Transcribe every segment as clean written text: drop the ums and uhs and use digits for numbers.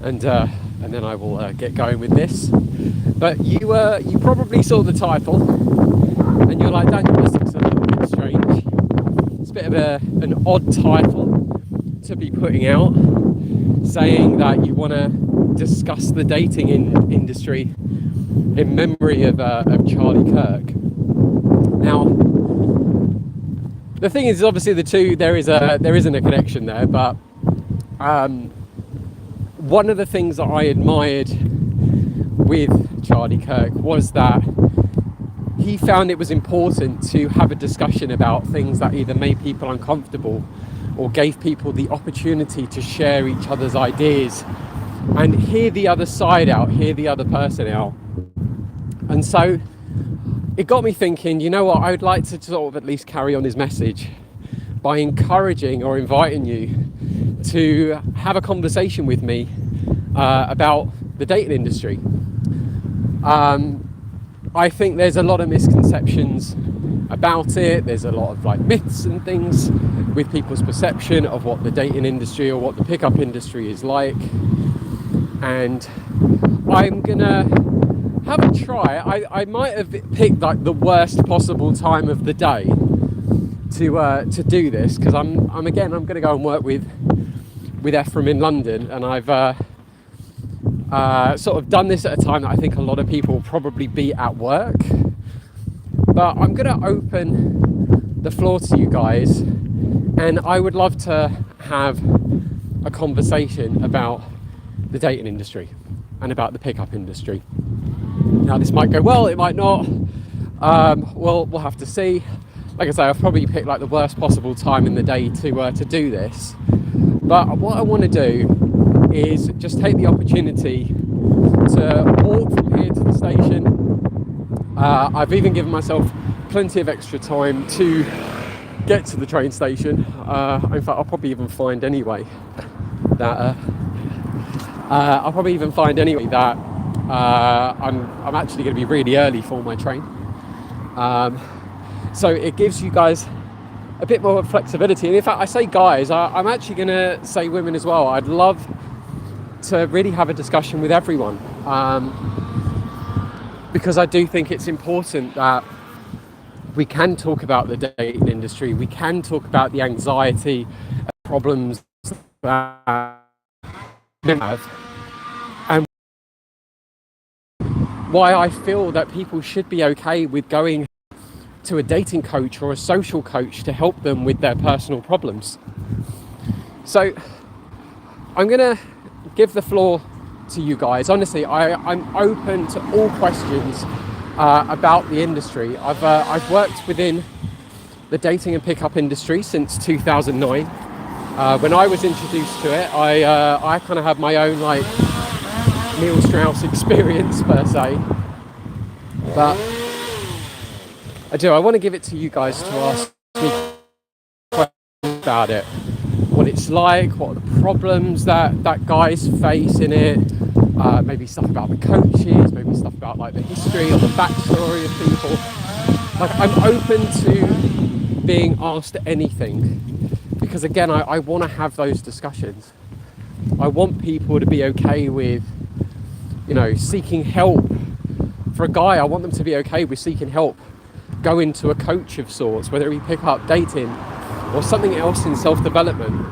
and then I will get going with this. But you probably saw the title, and you're like, Daniel, this looks a little bit strange. It's a bit of an odd title to be putting out, saying that you want to discuss the dating industry in memory of Charlie Kirk. Now, the thing is, obviously, the two there isn't a connection there, but one of the things that I admired with Charlie Kirk was that he found it was important to have a discussion about things that either made people uncomfortable or gave people the opportunity to share each other's ideas and hear the other side out, hear the other person out. And so it got me thinking, you know what, I would like to sort of at least carry on his message by encouraging or inviting you to have a conversation with me about the dating industry. I think there's a lot of misconceptions about it. There's a lot of like myths and things with people's perception of what the dating industry or what the pickup industry is like. And I'm gonna have a try. I might have picked like the worst possible time of the day to do this, because I'm gonna go and work with Ephraim in London, and I've sort of done this at a time that I think a lot of people will probably be at work. But I'm going to open the floor to you guys, and I would love to have a conversation about the dating industry and about the pickup industry. Now, this might go well, it might not. We'll have to see. Like I say, I've probably picked like the worst possible time in the day to do this. But what I want to do is just take the opportunity to walk from here to the station. I've even given myself plenty of extra time to get to the train station. In fact, I'll probably even find anyway that I'm actually going to be really early for my train. So it gives you guys a bit more flexibility. And in fact, I say guys, I'm actually going to say women as well. I'd love to really have a discussion with everyone, because I do think it's important that we can talk about the dating industry, we can talk about the anxiety and problems that we have, and why I feel that people should be okay with going to a dating coach or a social coach to help them with their personal problems. So I'm going to give the floor to you guys. Honestly, I'm open to all questions about the industry. I've worked within the dating and pickup industry since 2009. When I was introduced to it, I kind of had my own like Neil Strauss experience per se, but I want to give it to you guys to ask me questions about it. What it's like, what are the problems that guys face in it, maybe stuff about the coaches, maybe stuff about like the history or the backstory of people. Like, I'm open to being asked anything, because again, I want to have those discussions. I want people to be okay with, you know, seeking help. For a guy, I want them to be okay with seeking help, going to a coach of sorts, whether it be pick up, dating, or something else in self-development.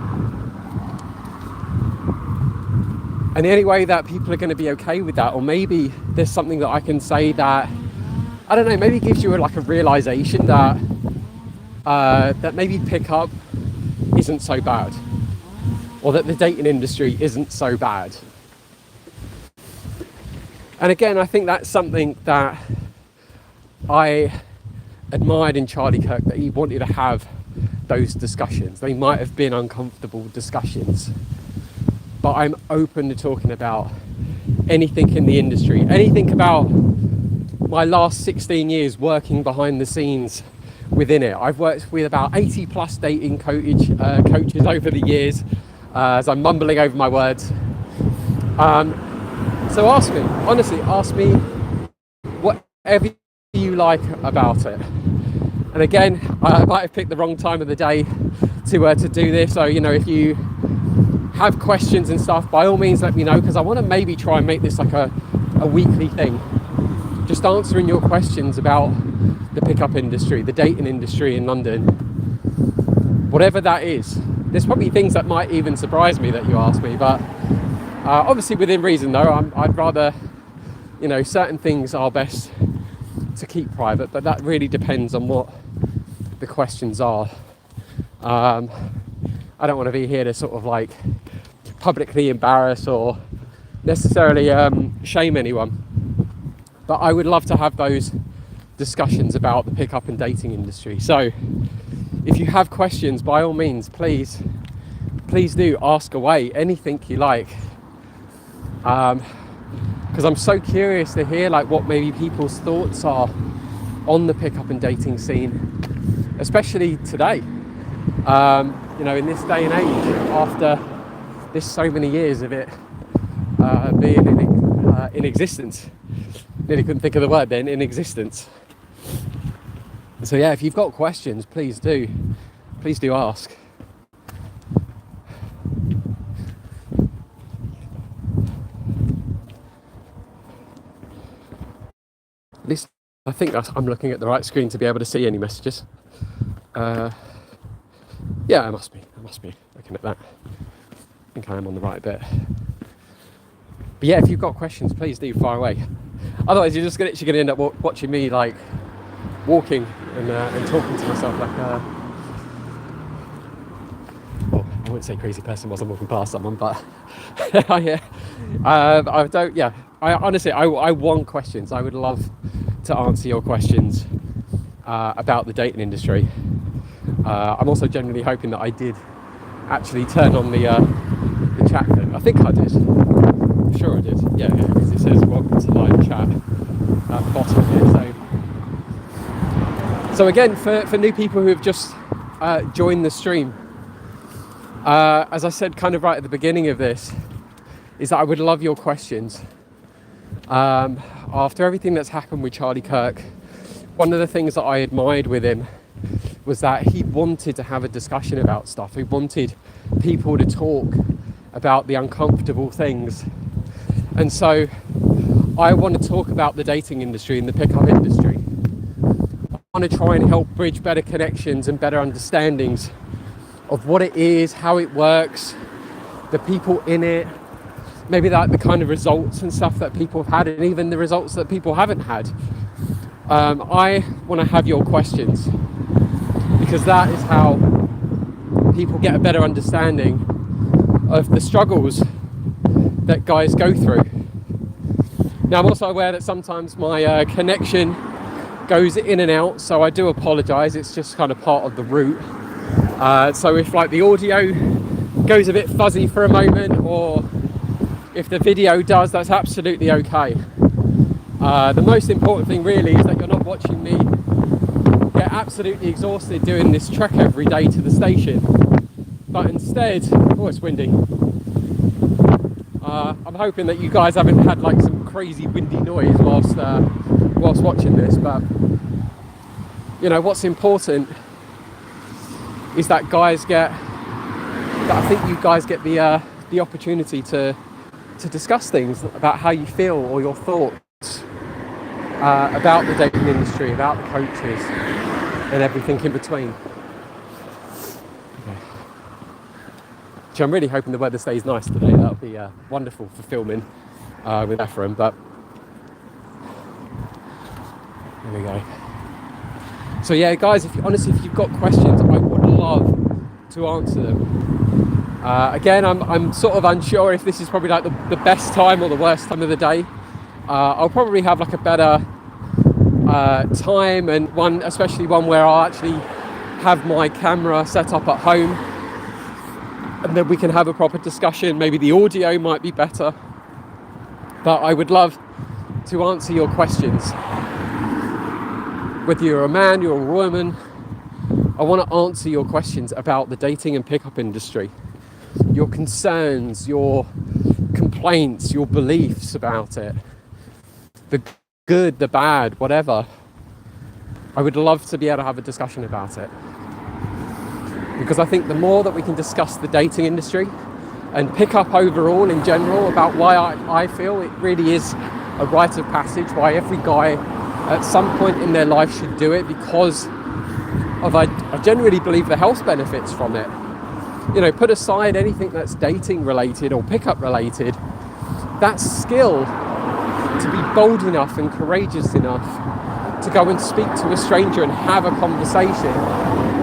And the only way that people are going to be okay with that, or maybe there's something that I can say that, I don't know, maybe gives you a realization that that maybe pickup isn't so bad, or that the dating industry isn't so bad. And again, I think that's something that I admired in Charlie Kirk, that he wanted to have those discussions. They might have been uncomfortable discussions, but I'm open to talking about anything in the industry, anything about my last 16 years working behind the scenes within it. I've worked with about 80 plus dating coaches over the years, as I'm mumbling over my words. So ask me, honestly, ask me whatever you like about it. And again, I might have picked the wrong time of the day to do this. So, you know, if you have questions and stuff, by all means let me know, because I want to maybe try and make this like a weekly thing, just answering your questions about the pickup industry, the dating industry in London, whatever that is. There's probably things that might even surprise me that you ask me, but obviously within reason though. I'd rather, you know, certain things are best to keep private, but that really depends on what the questions are. I don't want to be here to sort of like publicly embarrass or necessarily shame anyone, but I would love to have those discussions about the pickup and dating industry. So if you have questions, by all means, please do ask away, anything you like, because I'm so curious to hear like what maybe people's thoughts are on the pickup and dating scene, especially today. You know, in this day and age, after this so many years of it being in existence. Nearly couldn't think of the word then, in existence. So yeah, if you've got questions, please do ask. At least I think I'm looking at the right screen to be able to see any messages. Yeah, I must be looking at that. I think I am on the right bit. But yeah, if you've got questions, please do fire away. Otherwise, you're just going to end up watching me like walking and talking to myself like well, I wouldn't say crazy person whilst I'm walking past someone, but yeah, I don't. Yeah, I honestly want questions. I would love to answer your questions about the dating industry. I'm also genuinely hoping that I did actually turn on the chat thing. I think I did. I'm sure I did. Yeah, because it says welcome to live chat at the bottom here. So again, for new people who have just joined the stream, as I said kind of right at the beginning of this, is that I would love your questions. After everything that's happened with Charlie Kirk, one of the things that I admired with him was that he wanted to have a discussion about stuff. He wanted people to talk about the uncomfortable things. And so I want to talk about the dating industry and the pickup industry. I want to try and help bridge better connections and better understandings of what it is, how it works, the people in it, maybe like the kind of results and stuff that people have had, and even the results that people haven't had. I want to have your questions, because that is how people get a better understanding of the struggles that guys go through. Now, I'm also aware that sometimes my connection goes in and out, so I do apologise. It's just kind of part of the route. So if like the audio goes a bit fuzzy for a moment, or if the video does, that's absolutely okay. The most important thing really is that you're not watching me get absolutely exhausted doing this trek every day to the station, but instead, oh, it's windy. I'm hoping that you guys haven't had like some crazy windy noise whilst watching this, but you know what's important is that I think you guys get the opportunity to discuss things about how you feel or your thoughts about the dating industry, about the coaches and everything in between. Okay. Which I'm really hoping the weather stays nice today. That'll be wonderful for filming with Ephraim, but there we go. So yeah, guys, if you've got questions, I would love to answer them. Again, I'm sort of unsure if this is probably like the best time or the worst time of the day. I'll probably have like a better time, and especially one where I'll actually have my camera set up at home, and then we can have a proper discussion. Maybe the audio might be better, but I would love to answer your questions. Whether you're a man, you're a woman, I want to answer your questions about the dating and pickup industry. Your concerns, your complaints, your beliefs about it. The good, the bad, whatever. I would love to be able to have a discussion about it. Because I think the more that we can discuss the dating industry and pick up overall in general, about why I feel it really is a rite of passage, why every guy at some point in their life should do it, because of I genuinely believe the health benefits from it. You know, put aside anything that's dating related or pickup related, that skill to be bold enough and courageous enough to go and speak to a stranger and have a conversation,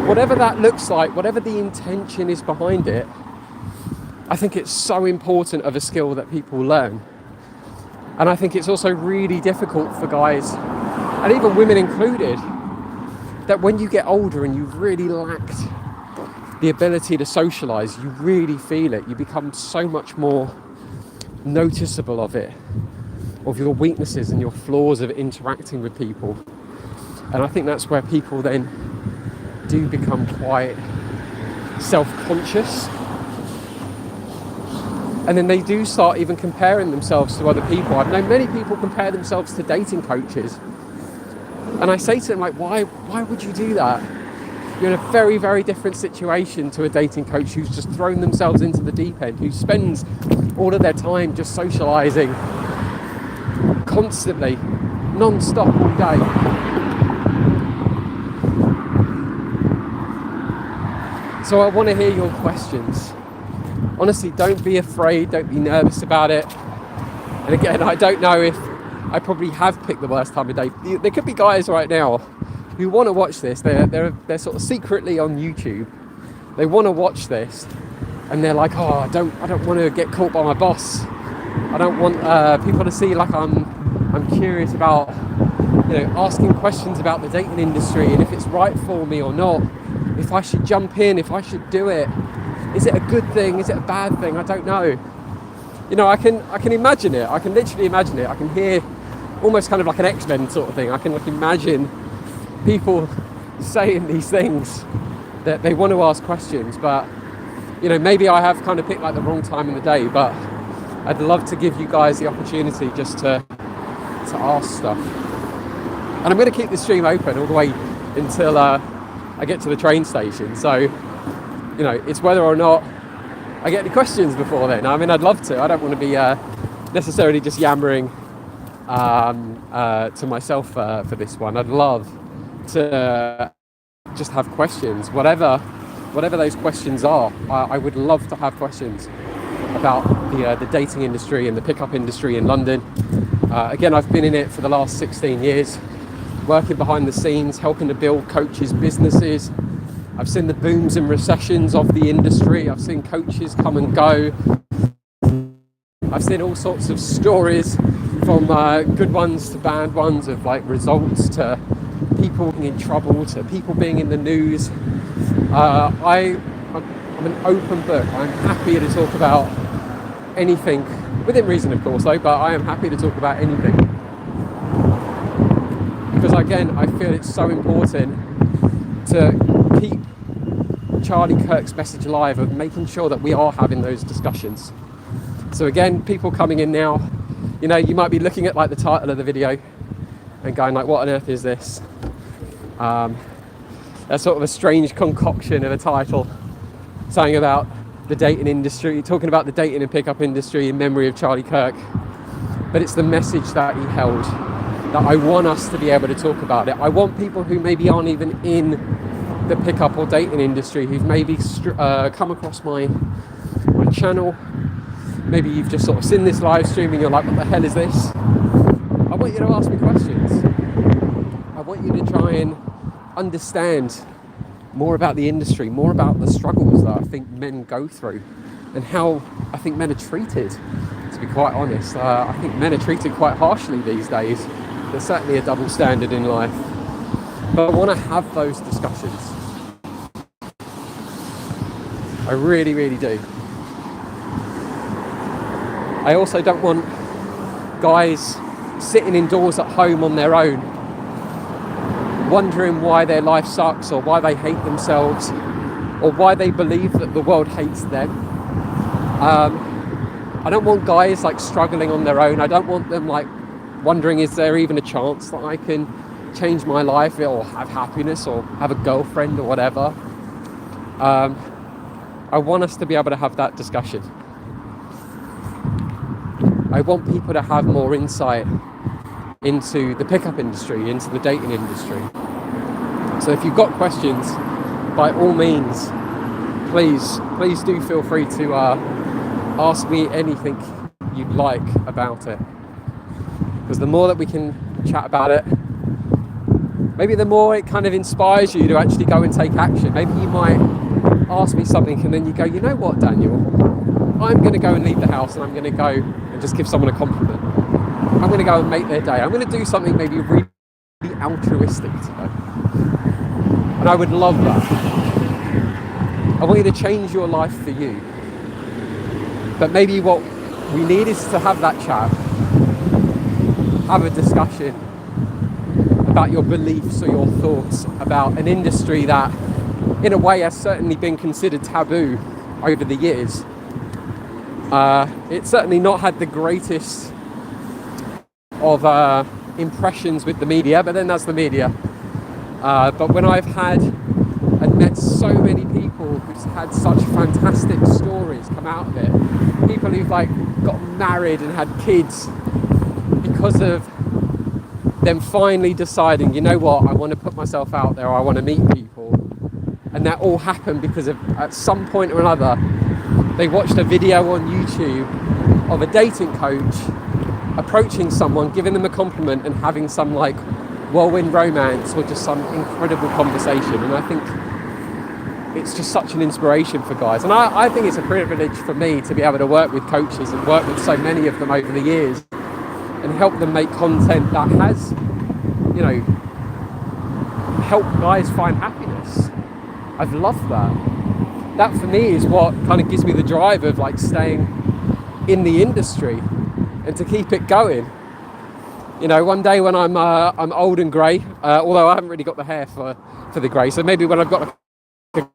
whatever that looks like, whatever the intention is behind it, I think it's so important of a skill that people learn. And I think it's also really difficult for guys, and even women included, that when you get older and you've really lacked the ability to socialize, you really feel it. You become so much more noticeable of it, of your weaknesses and your flaws of interacting with people. And I think that's where people then do become quite self-conscious. And then they do start even comparing themselves to other people. I've known many people compare themselves to dating coaches. And I say to them, like, why would you do that? You're in a very, very different situation to a dating coach who's just thrown themselves into the deep end, who spends all of their time just socializing constantly, non-stop all day. So I want to hear your questions. Honestly, don't be afraid, don't be nervous about it. And again, I don't know if I probably have picked the worst time of day. There could be guys right now who want to watch this. They're sort of secretly on YouTube. They want to watch this, and they're like, oh, I don't want to get caught by my boss. I don't want people to see like I'm curious about, you know, asking questions about the dating industry and if it's right for me or not. If I should jump in, if I should do it. Is it a good thing? Is it a bad thing? I don't know. You know, I can imagine it. I can literally imagine it. I can hear almost kind of like an X-Men sort of thing. I can like imagine people saying these things that they want to ask questions, but you know, maybe I have kind of picked like the wrong time in the day, but I'd love to give you guys the opportunity just to ask stuff. And I'm going to keep the stream open all the way until I get to the train station. So, you know, it's whether or not I get any questions before then. I mean, I'd love to. I don't want to be necessarily just yammering to myself for this one. I'd love to just have questions, whatever those questions are. I would love to have questions about the dating industry and the pickup industry in London. Again, I've been in it for the last 16 years, working behind the scenes, helping to build coaches' businesses. I've seen the booms and recessions of the industry. I've seen coaches come and go. I've seen all sorts of stories, from good ones to bad ones, of like results to people being in trouble to people being in the news. I'm an open book. I'm happy to talk about anything, within reason of course though, but I am happy to talk about anything. Because again, I feel it's so important to keep Charlie Kirk's message alive of making sure that we are having those discussions. So again, people coming in now, you know, you might be looking at like the title of the video and going like, what on earth is this? That's sort of a strange concoction of a title, saying about the dating industry, talking about the dating and pickup industry in memory of Charlie Kirk. But it's the message that he held, that I want us to be able to talk about it. I want people who maybe aren't even in the pickup or dating industry, who've maybe come across my channel. Maybe you've just sort of seen this live stream and you're like, what the hell is this? I want you to ask me questions. I want you to try and understand more about the industry, more about the struggles that I think men go through and how I think men are treated, to be quite honest. I think men are treated quite harshly these days. There's certainly a double standard in life. But I want to have those discussions. I really, really do. I also don't want guys sitting indoors at home on their own, wondering why their life sucks or why they hate themselves or why they believe that the world hates them. I don't want guys like struggling on their own. I don't want them like wondering, is there even a chance that I can change my life or have happiness or have a girlfriend or whatever. I want us to be able to have that discussion. I want people to have more insight into the pickup industry, into the dating industry. So if you've got questions, by all means, please do feel free to ask me anything you'd like about it. Because the more that we can chat about it, maybe the more it kind of inspires you to actually go and take action. Maybe you might ask me something and then you go, you know what, Daniel, I'm going to go and leave the house and I'm going to go and just give someone a compliment. I'm going to go and make their day. I'm going to do something maybe really altruistic today. And I would love that. I want you to change your life for you. But maybe what we need is to have that chat, have a discussion about your beliefs or your thoughts about an industry that, in a way, has certainly been considered taboo over the years. It's certainly not had the greatest of impressions with the media, but then that's the media. But when I've had and met so many people who've had such fantastic stories come out of it, people who've like got married and had kids because of them finally deciding, you know what, I want to put myself out there, I want to meet people. And that all happened because of, at some point or another, they watched a video on YouTube of a dating coach approaching someone, giving them a compliment and having some like whirlwind romance or just some incredible conversation. And I think it's just such an inspiration for guys. And I think it's a privilege for me to be able to work with coaches and work with so many of them over the years and help them make content that has, you know, help guys find happiness. I've loved that. That for me is what kind of gives me the drive of like staying in the industry and to keep it going. You know, one day when I'm old and grey, although I haven't really got the hair for the grey, so maybe when I've got a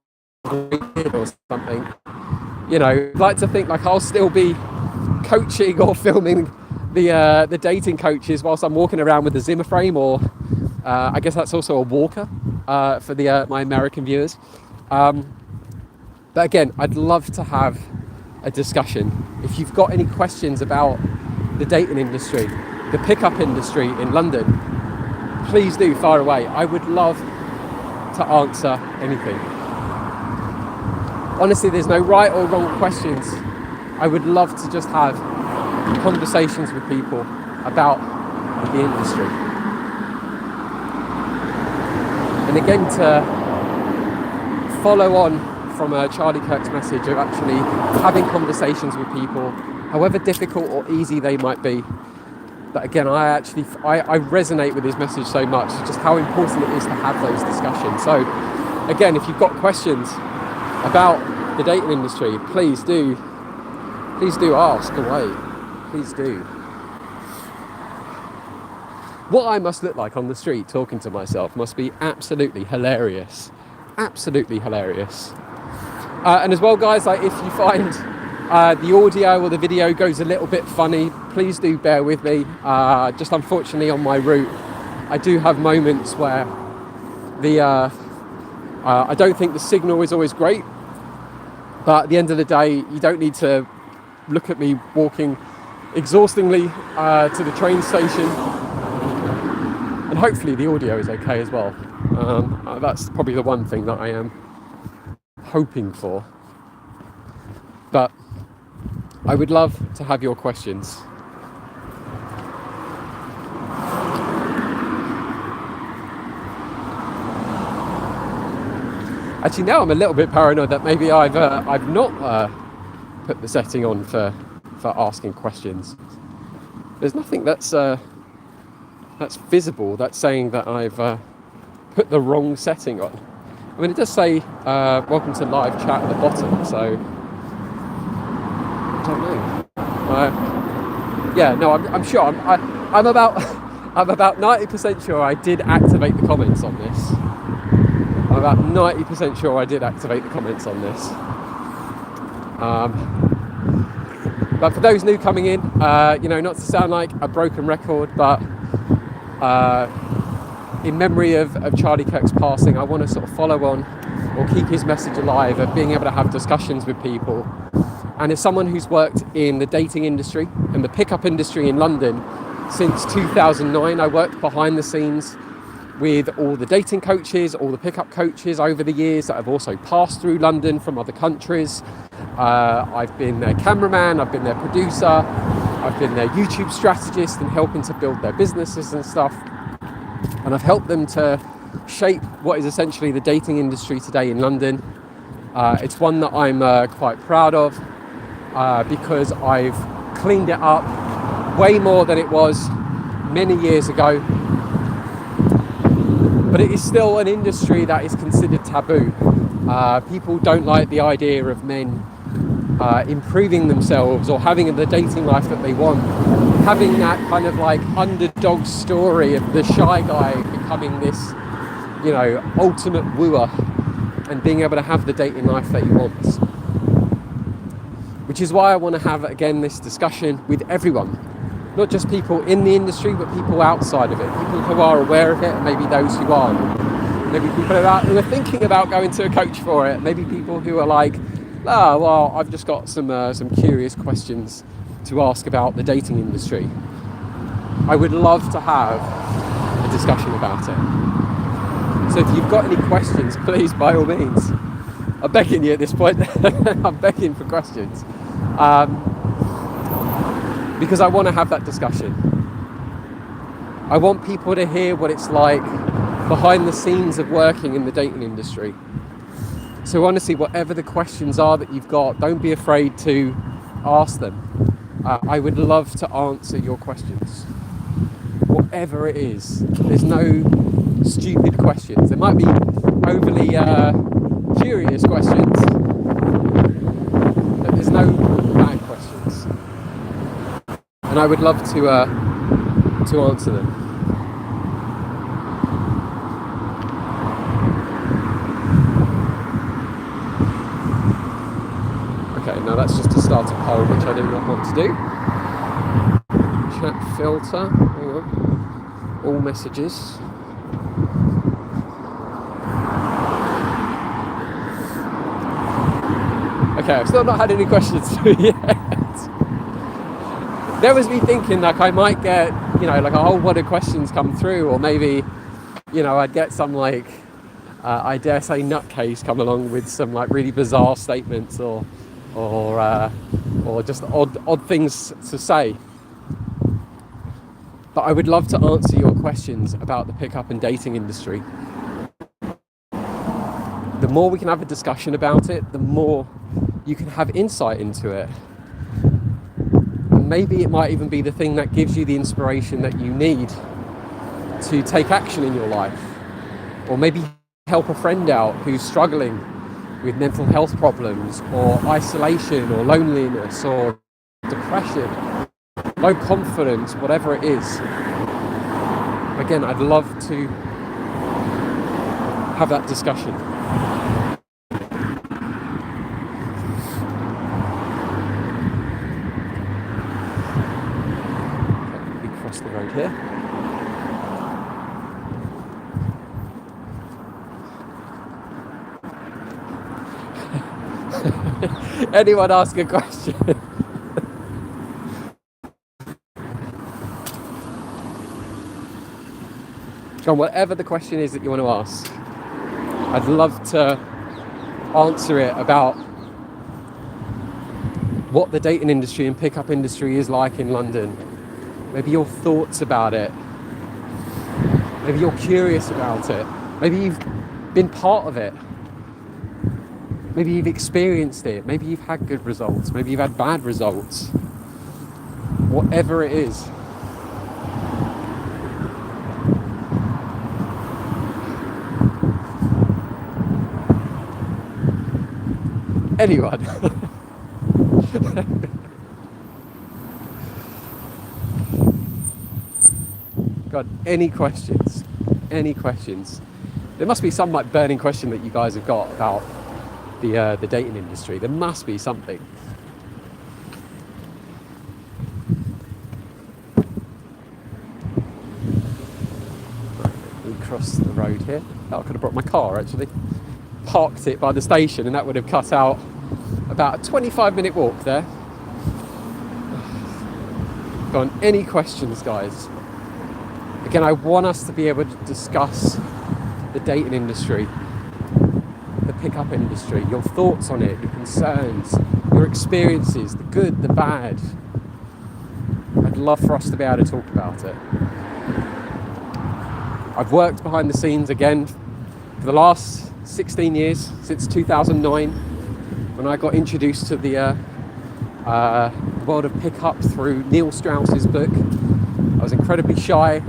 grey beard or something, you know, I'd like to think like I'll still be coaching or filming the dating coaches whilst I'm walking around with a Zimmer frame, or I guess that's also a walker for my American viewers. But again, I'd love to have a discussion. If you've got any questions about the dating industry, the pickup industry in London, please do fire away. I would love to answer anything. Honestly, there's no right or wrong questions. I would love to just have conversations with people about the industry. And again, to follow on from Charlie Kirk's message of actually having conversations with people, however difficult or easy they might be. But again, I resonate with his message so much, just how important it is to have those discussions. So again, if you've got questions about the dating industry, please do ask away. Please do. What I must look like on the street talking to myself must be absolutely hilarious. Absolutely hilarious. And as well, guys, like if you find the audio or the video goes a little bit funny, please do bear with me. Just unfortunately on my route, I do have moments where I don't think the signal is always great. But at the end of the day, you don't need to look at me walking exhaustingly to the train station. And hopefully the audio is okay as well. That's probably the one thing that I am hoping for. But I would love to have your questions. Actually, now I'm a little bit paranoid that maybe I've not put the setting on for asking questions. There's nothing that's visible that's saying that I've put the wrong setting on. I mean, it does say welcome to live chat at the bottom, so I don't know. Yeah, no, I'm sure. I'm about 90% sure I did activate the comments on this. I'm about 90% sure I did activate the comments on this. But for those new coming in, you know, not to sound like a broken record, but in memory of Charlie Kirk's passing, I want to sort of follow on or keep his message alive of being able to have discussions with people And as someone who's worked in the dating industry and the pickup industry in London since 2009, I worked behind the scenes with all the dating coaches, all the pickup coaches over the years that have also passed through London from other countries. I've been their cameraman, I've been their producer, I've been their YouTube strategist and helping to build their businesses and stuff. And I've helped them to shape what is essentially the dating industry today in London. It's one that I'm quite proud of because I've cleaned it up way more than it was many years ago. But it is still an industry that is considered taboo. People don't like the idea of men improving themselves or having the dating life that they want. Having that kind of like underdog story of the shy guy becoming this, you know, ultimate wooer and being able to have the dating life that he wants. Which is why I want to have, again, this discussion with everyone. Not just people in the industry, but people outside of it. People who are aware of it, and maybe those who aren't. Maybe people who are thinking about going to a coach for it. Maybe people who are like, oh, well, I've just got some curious questions to ask about the dating industry. I would love to have a discussion about it. So if you've got any questions, please, by all means. I'm begging you at this point. I'm begging for questions. Because I want to have that discussion. I want people to hear what it's like behind the scenes of working in the dating industry. So honestly, whatever the questions are that you've got, don't be afraid to ask them. I would love to answer your questions. Whatever it is. There's no stupid questions. There might be overly curious questions, but there's no bad questions. And I would love to answer them. Okay, now that's just to start a poll, which I do not want to do. Chat filter, hang on. All messages. Okay, I've still not had any questions yet. There was me thinking like I might get, you know, like a whole lot of questions come through, or maybe, you know, I'd get some like, I dare say nutcase come along with some like really bizarre statements or just odd things to say. But I would love to answer your questions about the pickup and dating industry. The more we can have a discussion about it, the more you can have insight into it. Maybe it might even be the thing that gives you the inspiration that you need to take action in your life. Or maybe help a friend out who's struggling with mental health problems or isolation or loneliness or depression, low confidence, whatever it is. Again, I'd love to have that discussion. The road here. Anyone ask a question? John, whatever the question is that you want to ask, I'd love to answer it about what the dating industry and pickup industry is like in London. Maybe your thoughts about it. Maybe you're curious about it. Maybe you've been part of it. Maybe you've experienced it. Maybe you've had good results. Maybe you've had bad results. Whatever it is. Anyone. God, any questions? Any questions? There must be some like burning question that you guys have got about the dating industry. There must be something. We cross the road here. Oh, I could have brought my car actually. Parked it by the station and that would have cut out about a 25-minute walk there. Go on, any questions, guys? Again, I want us to be able to discuss the dating industry, the pickup industry, your thoughts on it, your concerns, your experiences, the good, the bad. I'd love for us to be able to talk about it. I've worked behind the scenes again for the last 16 years, since 2009, when I got introduced to the world of pickup through Neil Strauss's book. I was incredibly shy.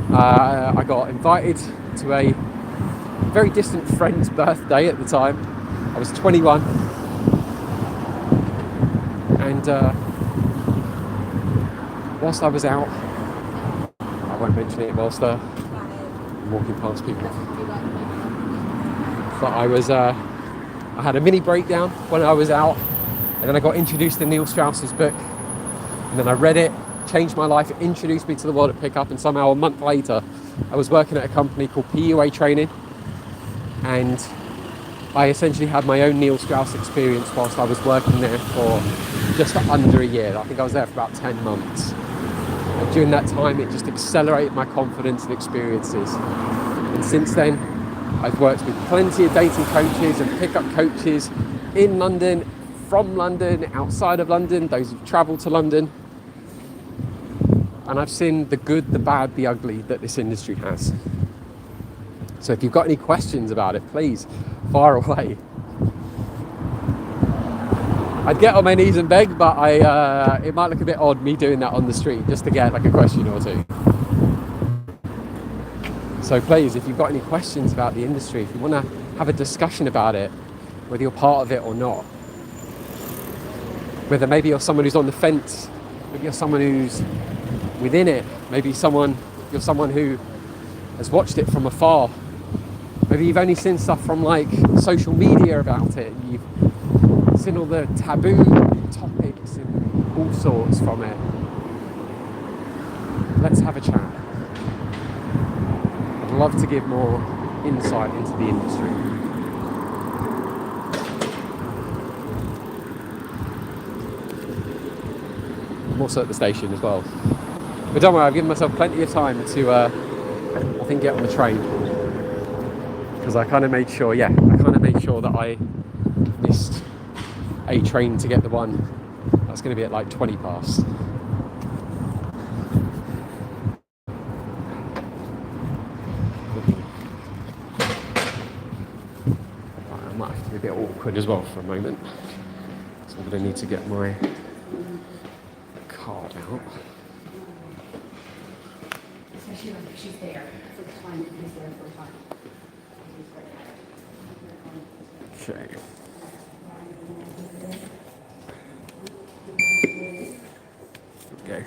I got invited to a very distant friend's birthday at the time. I was 21, and whilst I was out, I won't mention it, whilst I'm walking past people, but I had a mini breakdown when I was out, and then I got introduced to Neil Strauss's book, and then I read it, changed my life, it introduced me to the world of pickup, and somehow a month later I was working at a company called PUA Training, and I essentially had my own Neil Strauss experience whilst I was working there for just under a year. I think I was there for about 10 months. And during that time it just accelerated my confidence and experiences. And since then I've worked with plenty of dating coaches and pickup coaches in London, from London, outside of London, those who've travelled to London. And I've seen the good, the bad, the ugly that this industry has. So if you've got any questions about it, please fire away. I'd get on my knees and beg, but it might look a bit odd me doing that on the street just to get like a question or two. So please, if you've got any questions about the industry, if you want to have a discussion about it, whether you're part of it or not, whether maybe you're someone who's on the fence, maybe you're someone who's within it, maybe you're someone who has watched it from afar, maybe you've only seen stuff from like social media about it, you've seen all the taboo topics and all sorts from it. Let's have a chat. I'd love to give more insight into the industry. I'm also at the station as well. But don't worry, I've given myself plenty of time to, I think, get on the train. Because I kind of made sure that I missed a train to get the one that's going to be at like 20 past. I might have to be a bit awkward as well for a moment. So I'm going to need to get my card out. Especially when she's there for the time that he's there for a time. Okay. Go.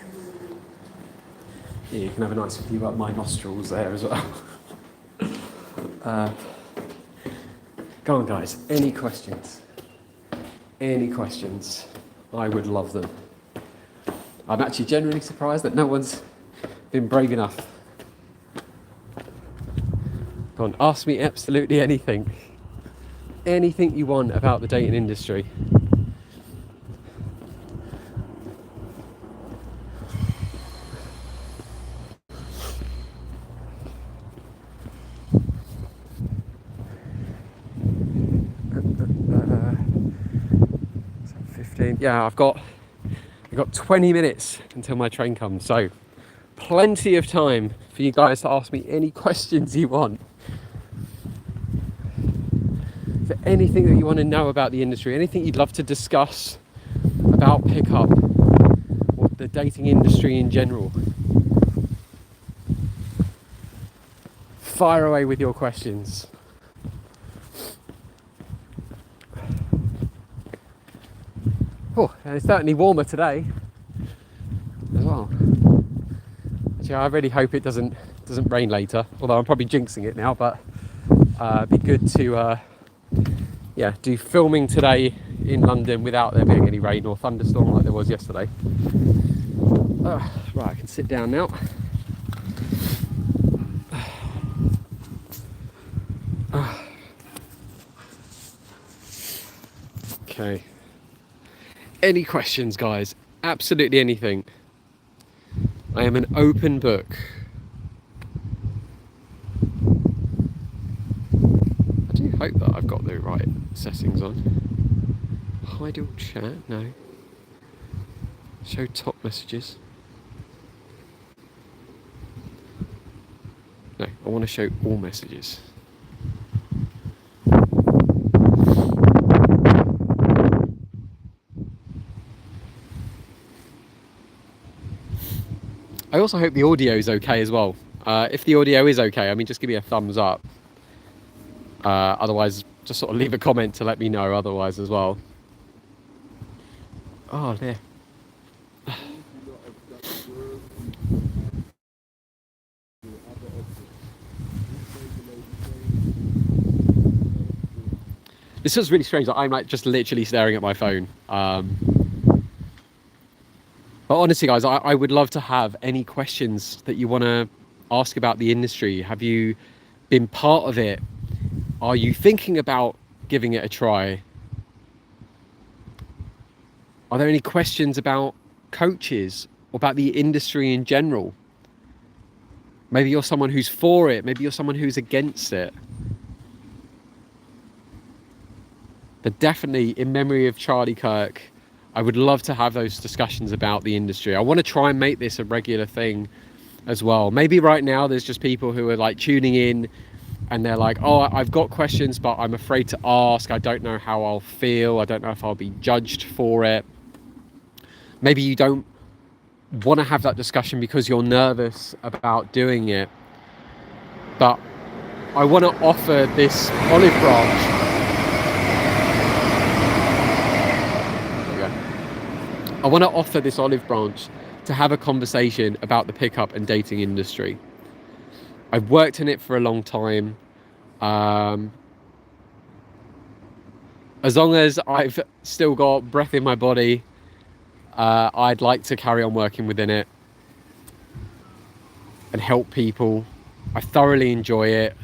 Yeah, you can have a nice view up my nostrils there as well. Go on, guys. Any questions? Any questions? I would love them. I'm actually genuinely surprised that no one's been brave enough. Go on, ask me absolutely anything. Anything you want about the dating industry. Yeah, I've got 20 minutes until my train comes, so plenty of time for you guys to ask me any questions you want. Is there anything that you want to know about the industry, anything you'd love to discuss about pickup or the dating industry in general? Fire away with your questions. Oh, and it's certainly warmer today as well. Actually, I really hope it doesn't rain later, although I'm probably jinxing it now, but it'd be good to do filming today in London without there being any rain or thunderstorm like there was yesterday. Right, I can sit down now. Okay. Any questions, guys? Absolutely anything. I am an open book. I do hope that I've got the right settings on. Hide all chat? No. Show top messages? No, I want to show all messages. I also hope the audio is okay as well. If the audio is okay, I mean, just give me a thumbs up. Otherwise, just sort of leave a comment to let me know otherwise as well. Oh, there. This is really strange. I'm like just literally staring at my phone. But honestly, guys, I would love to have any questions that you want to ask about the industry. Have you been part of it? Are you thinking about giving it a try? Are there any questions about coaches or about the industry in general? Maybe you're someone who's for it. Maybe you're someone who's against it. But definitely, in memory of Charlie Kirk, I would love to have those discussions about the industry. I want to try and make this a regular thing as well. Maybe right now there's just people who are like tuning in and they're like, oh, I've got questions, but I'm afraid to ask. I don't know how I'll feel. I don't know if I'll be judged for it. Maybe you don't want to have that discussion because you're nervous about doing it. But I want to offer this olive branch. I want to offer this olive branch to have a conversation about the pickup and dating industry. I've worked in it for a long time. As long as I've still got breath in my body, I'd like to carry on working within it and help people. I thoroughly enjoy it.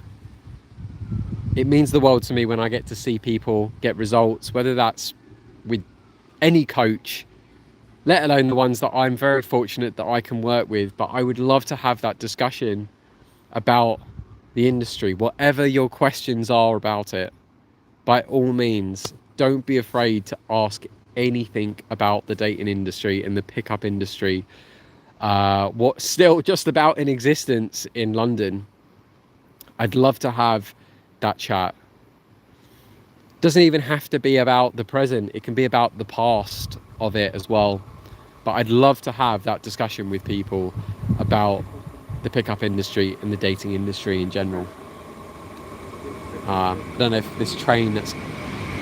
It means the world to me when I get to see people get results, whether that's with any coach, let alone the ones that I'm very fortunate that I can work with. But I would love to have that discussion about the industry, whatever your questions are about it. By all means, don't be afraid to ask anything about the dating industry and the pickup industry. What's still just about in existence in London. I'd love to have that chat. Doesn't even have to be about the present. It can be about the past of it as well. But I'd love to have that discussion with people about the pickup industry and the dating industry in general. I don't know if this train that's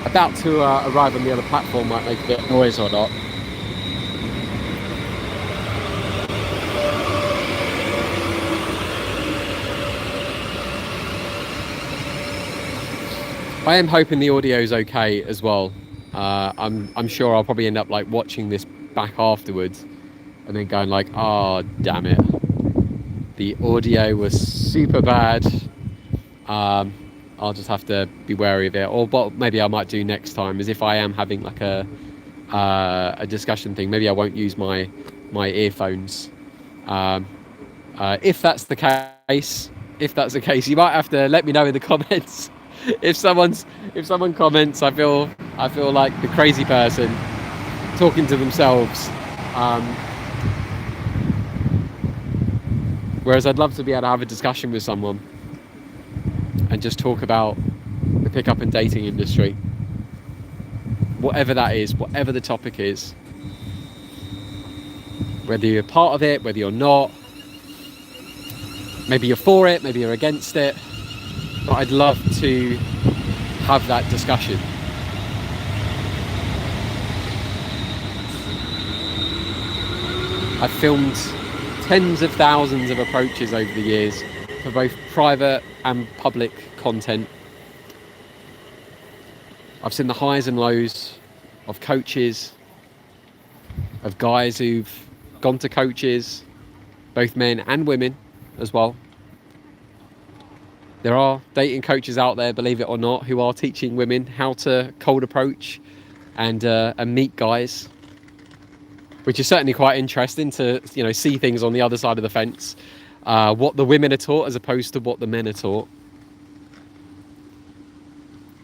about to arrive on the other platform might make a bit of noise or not. I am hoping the audio is okay as well. I'm sure I'll probably end up like watching this back afterwards and then going like, oh damn it, the audio was super bad. I'll just have to be wary of it, or what maybe I might do next time is if I am having like a discussion thing, maybe I won't use my earphones. If that's the case, you might have to let me know in the comments. If someone comments, I feel like the crazy person talking to themselves. Whereas I'd love to be able to have a discussion with someone and just talk about the pickup and dating industry. Whatever that is, whatever the topic is. Whether you're part of it, whether you're not. Maybe you're for it, maybe you're against it. But I'd love to have that discussion. I've filmed tens of thousands of approaches over the years for both private and public content. I've seen the highs and lows of coaches, of guys who've gone to coaches, both men and women as well. There are dating coaches out there, believe it or not, who are teaching women how to cold approach and meet guys, which is certainly quite interesting to, you know, see things on the other side of the fence, what the women are taught as opposed to what the men are taught.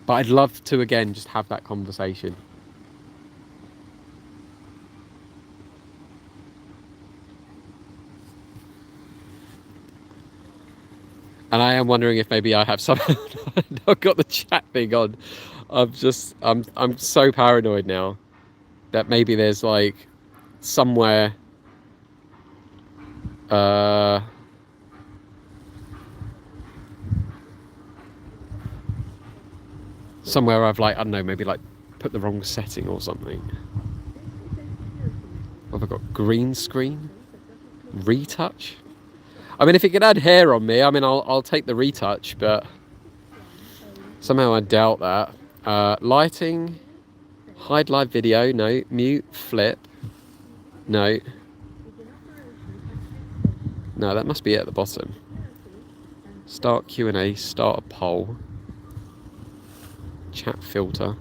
But I'd love to, again, just have that conversation. And I am wondering if maybe I have somehow not got the chat thing on. I'm so paranoid now that maybe there's like somewhere somewhere I've like, I don't know, maybe like put the wrong setting or something. Have I got green screen? Retouch? I mean, if it could add hair on me, I mean, I'll take the retouch, but somehow I doubt that. Lighting, hide live video, no. Mute, flip, no. No, that must be it at the bottom. Start Q&A, start a poll. Chat filter.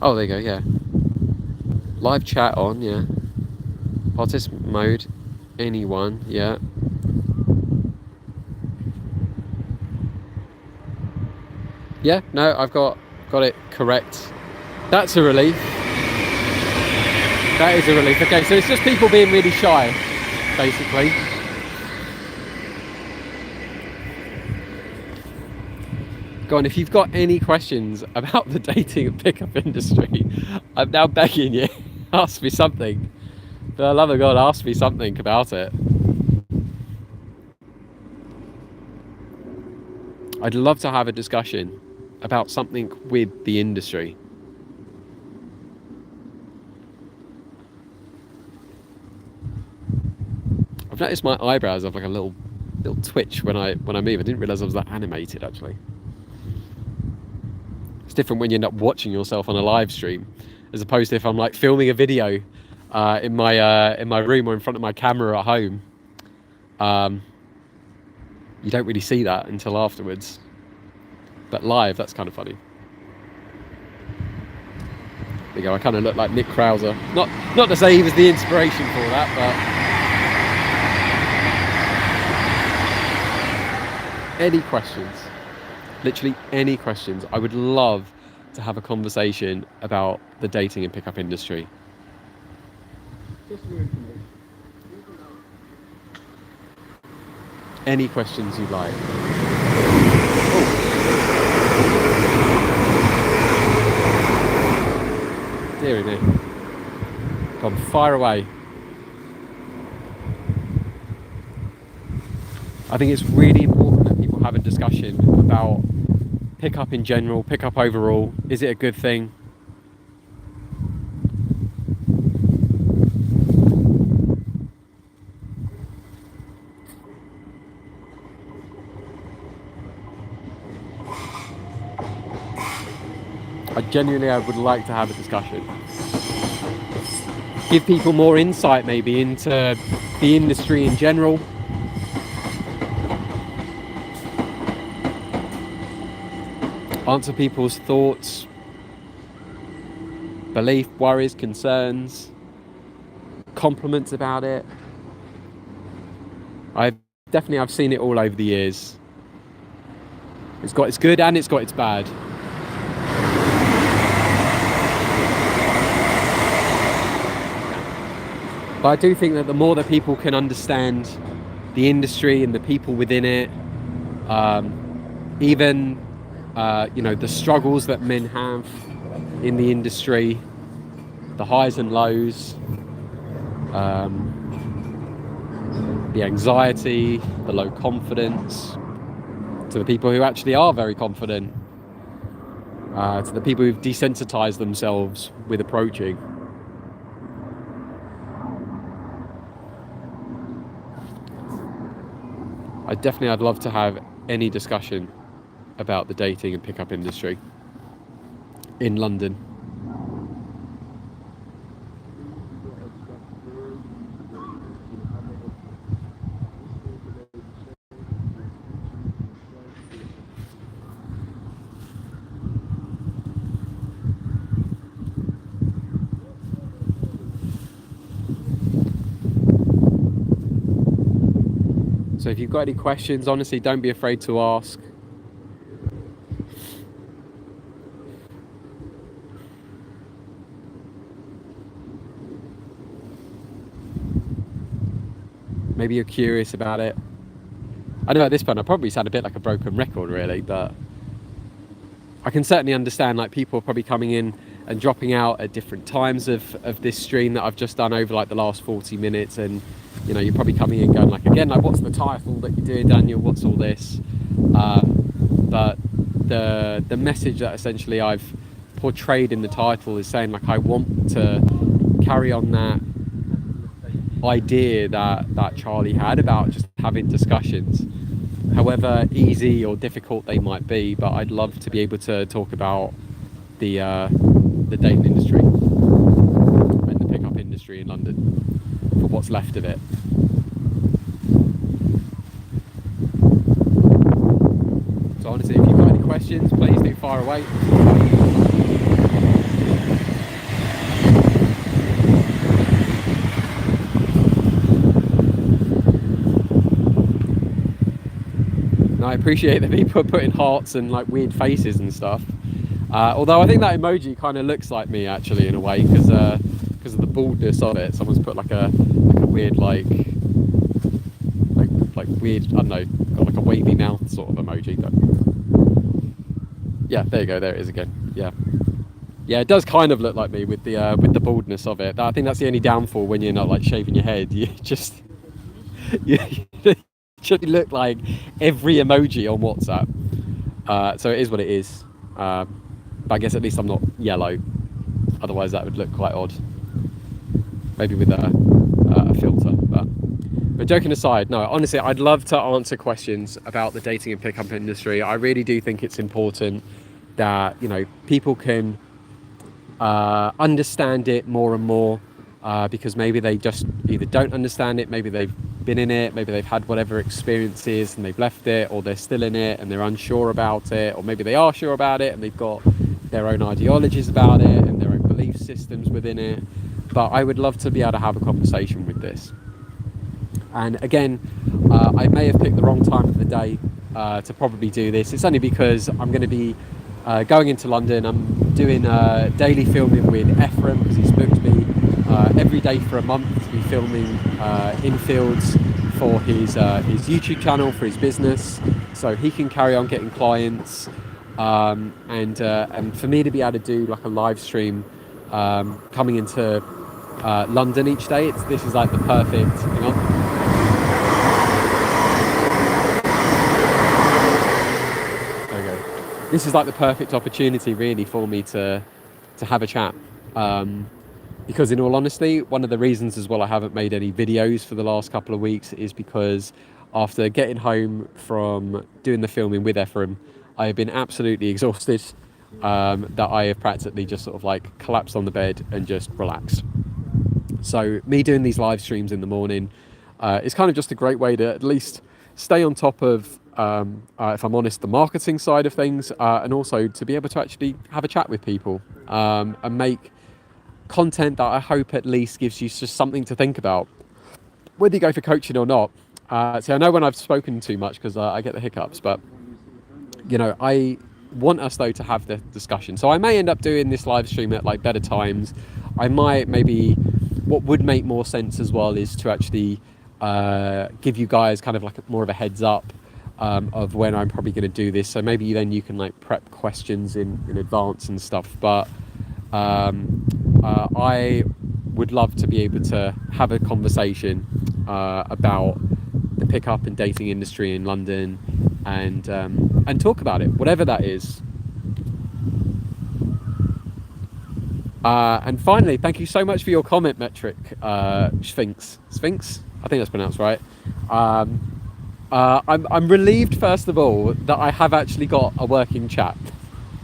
Oh, there you go, yeah. Live chat on, yeah. Participant mode, anyone, yeah. Yeah, no, I've got it correct. That's a relief. That is a relief. Okay, so it's just people being really shy, basically. Go on, if you've got any questions about the dating and pickup industry, I'm now begging you, ask me something. For the love of God, ask me something about it. I'd love to have a discussion about something with the industry. I've noticed my eyebrows have like a little twitch when I move. I didn't realise I was that animated, actually. It's different when you end up watching yourself on a live stream, as opposed to if I'm like filming a video in my room or in front of my camera at home. You don't really see that until afterwards. But live, that's kind of funny. There you go, I kind of look like Nick Krauser. Not to say he was the inspiration for that, but... Any questions? Literally any questions. I would love to have a conversation about the dating and pickup industry. Any questions you'd like. Deary me. Come on, fire away. I think it's really important that people have a discussion about pickup in general, pickup overall. Is it a good thing? I would like to have a discussion. Give people more insight maybe into the industry in general. Answer people's thoughts, belief, worries, concerns, compliments about it. I've seen it all over the years. It's got its good and it's got its bad. But I do think that the more that people can understand the industry and the people within it, even the struggles that men have in the industry, the highs and lows, the anxiety, the low confidence, to the people who actually are very confident, to the people who've desensitized themselves with approaching. I'd love to have any discussion about the dating and pickup industry in London. So if you've got any questions, honestly, don't be afraid to ask. Maybe you're curious about it. I know at this point I probably sound a bit like a broken record, really, but I can certainly understand like people probably coming in and dropping out at different times of this stream that I've just done over like the last 40 minutes, and you know, you're probably coming in going like, again, like, what's the title that you're doing, Daniel? What's all this? But the message that essentially I've portrayed in the title is saying like I want to carry on that idea that Charlie had about just having discussions, however easy or difficult they might be. But I'd love to be able to talk about the dating industry and the pickup industry in London for what's left of it. So honestly, if you've got any questions, please do fire away. And I appreciate that people are putting hearts and like weird faces and stuff. Although I think that emoji kind of looks like me actually in a way, because of the baldness of it. Someone's put like a weird like weird, I don't know, got like a wavy mouth sort of emoji. But yeah, there you go. There it is again. Yeah, it does kind of look like me with the baldness of it. I think that's the only downfall when you're not like shaving your head. You just you should look like every emoji on WhatsApp. So it is what it is. But I guess at least I'm not yellow. Otherwise that would look quite odd. Maybe with a filter. But joking aside, no, honestly, I'd love to answer questions about the dating and pickup industry. I really do think it's important that, you know, people can understand it more and more, because maybe they just either don't understand it, maybe they've been in it, maybe they've had whatever experiences and they've left it, or they're still in it and they're unsure about it, or maybe they are sure about it and they've got their own ideologies about it and their own belief systems within it. But I would love to be able to have a conversation with this. And again, I may have picked the wrong time of the day to probably do this. It's only because I'm going to be going into London. I'm doing daily filming with Ephraim, because he's booked me every day for a month to be filming in fields for his YouTube channel, for his business, so he can carry on getting clients, and for me to be able to do like a live stream coming into London each day. This is like the perfect, hang on. This is like the perfect opportunity really for me to have a chat, because in all honesty, one of the reasons as well I haven't made any videos for the last couple of weeks is because after getting home from doing the filming with Ephraim, I have been absolutely exhausted, that I have practically just sort of like collapsed on the bed and just relaxed. So me doing these live streams in the morning is kind of just a great way to at least stay on top of, if I'm honest, the marketing side of things, and also to be able to actually have a chat with people, and make content that I hope at least gives you just something to think about, whether you go for coaching or not. See, I know when I've spoken too much because I get the hiccups, but you know, I want us though to have the discussion. So I may end up doing this live stream at like better times. I might maybe, what would make more sense as well is to actually give you guys kind of like more of a heads up of when I'm probably going to do this, so maybe then you can like prep questions in advance and stuff. But I would love to be able to have a conversation about the pickup and dating industry in London, and talk about it, whatever that is. And finally, thank you so much for your comment, Metric Sphinx. I think that's pronounced right. I'm relieved, first of all, that I have actually got a working chat,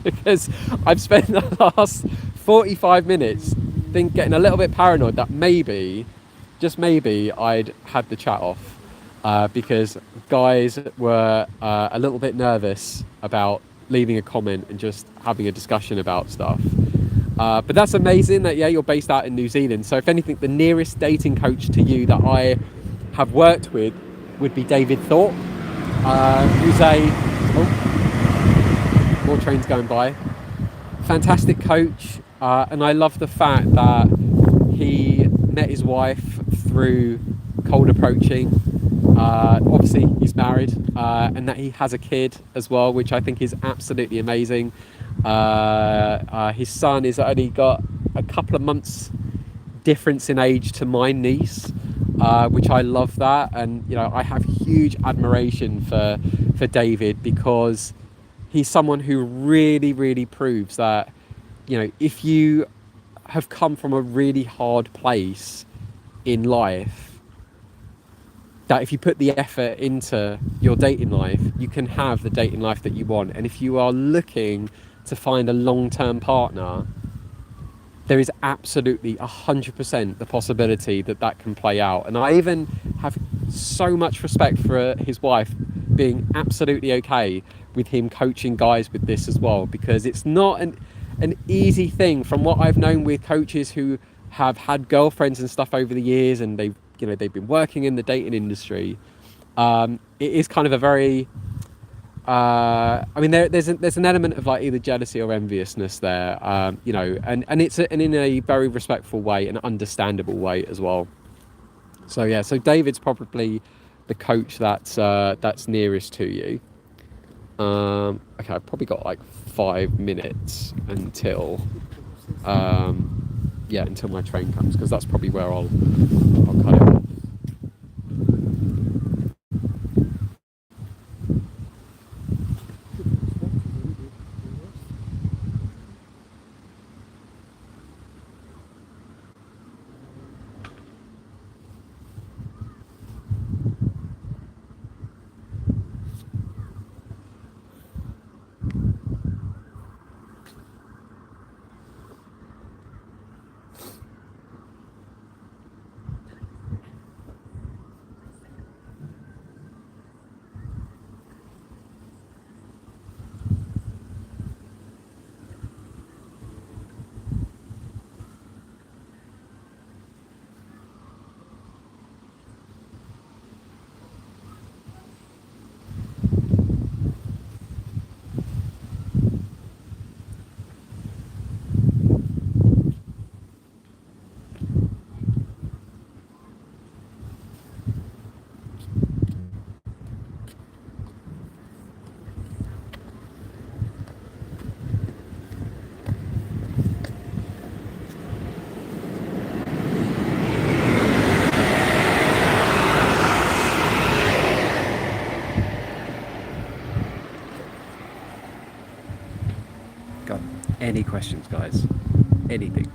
because I've spent the last 45 minutes getting a little bit paranoid that maybe, just maybe, I'd had the chat off, because guys were a little bit nervous about leaving a comment and just having a discussion about stuff. But that's amazing that, yeah, you're based out in New Zealand. So if anything, the nearest dating coach to you that I have worked with would be David Thorpe, who's a more trains going by. Fantastic coach, and I love the fact that he met his wife through cold approaching. Obviously, he's married, and that he has a kid as well, which I think is absolutely amazing. His son has only got a couple of months difference in age to my niece, which I love that, and I have huge admiration for David, because he's someone who really, really proves that if you have come from a really hard place in life, that if you put the effort into your dating life, you can have the dating life that you want. And if you are looking to find a long-term partner, there is absolutely 100% the possibility that that can play out. And I even have so much respect for his wife being absolutely okay with him coaching guys with this as well, because it's not an easy thing. From what I've known with coaches who have had girlfriends and stuff over the years, and they've been working in the dating industry, it is kind of a very there's an element of like either jealousy or enviousness there, and it's and in a very respectful way and understandable way as well. So David's probably the coach that's nearest to you. Okay, I've probably got like 5 minutes until until my train comes, because that's probably where I'll cut it off. Got any questions, guys? Anything?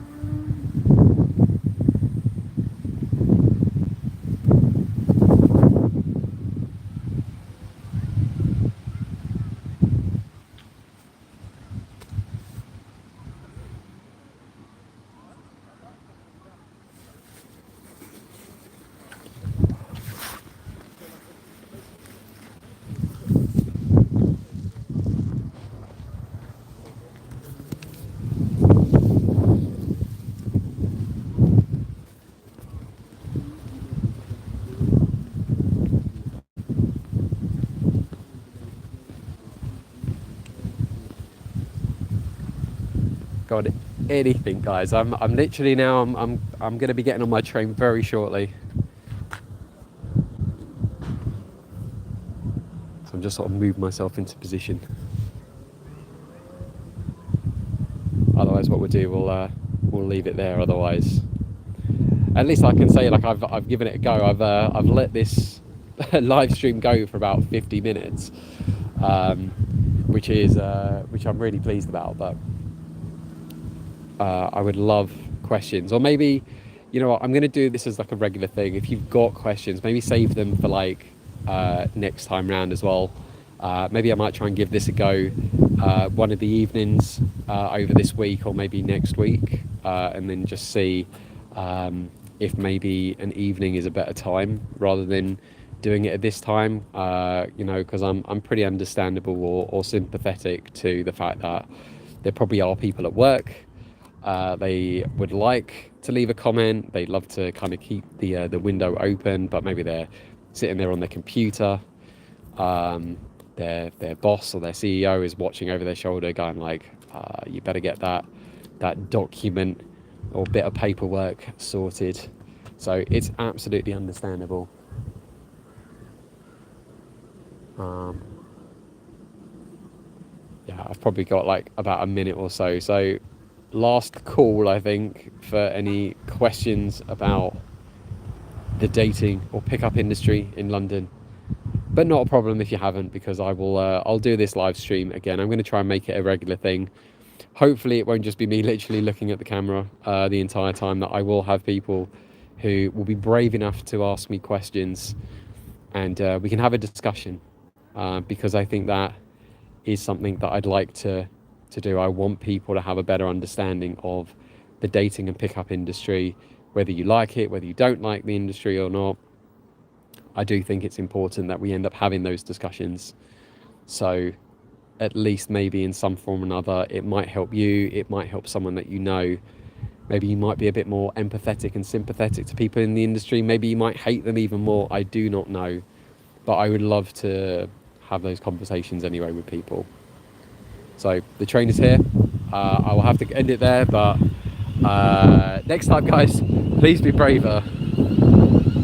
Got anything, guys? I'm literally now I'm going to be getting on my train very shortly. So I'm just sort of moving myself into position. Otherwise, what we'll do, we'll leave it there. Otherwise, at least I can say, like, I've given it a go. I've let this live stream go for about 50 minutes, which I'm really pleased about. But I would love questions, or maybe, what, I'm going to do this as like a regular thing. If you've got questions, maybe save them for like next time round as well. Maybe I might try and give this a go one of the evenings over this week, or maybe next week, and then just see if maybe an evening is a better time rather than doing it at this time, because I'm pretty understandable or sympathetic to the fact that there probably are people at work. They would like to leave a comment. They'd love to kind of keep the window open, but maybe they're sitting there on their computer. Their boss or their CEO is watching over their shoulder, going like, "You better get that document or bit of paperwork sorted." So it's absolutely understandable. Yeah, I've probably got like about a minute or so. So last call, I think, for any questions about the dating or pickup industry in London. But not a problem if you haven't, because I'll do this live stream again. I'm going to try and make it a regular thing. Hopefully it won't just be me literally looking at the camera the entire time, that I will have people who will be brave enough to ask me questions, and we can have a discussion, because I think that is something that I'd like to do. I want people to have a better understanding of the dating and pickup industry, whether you like it, whether you don't like the industry or not. I do think it's important that we end up having those discussions. So at least maybe in some form or another, it might help you, it might help someone that you know. Maybe you might be a bit more empathetic and sympathetic to people in the industry. Maybe you might hate them even more. I do not know. But I would love to have those conversations anyway with people. So the train is here. I will have to end it there, but next time, guys, please be braver.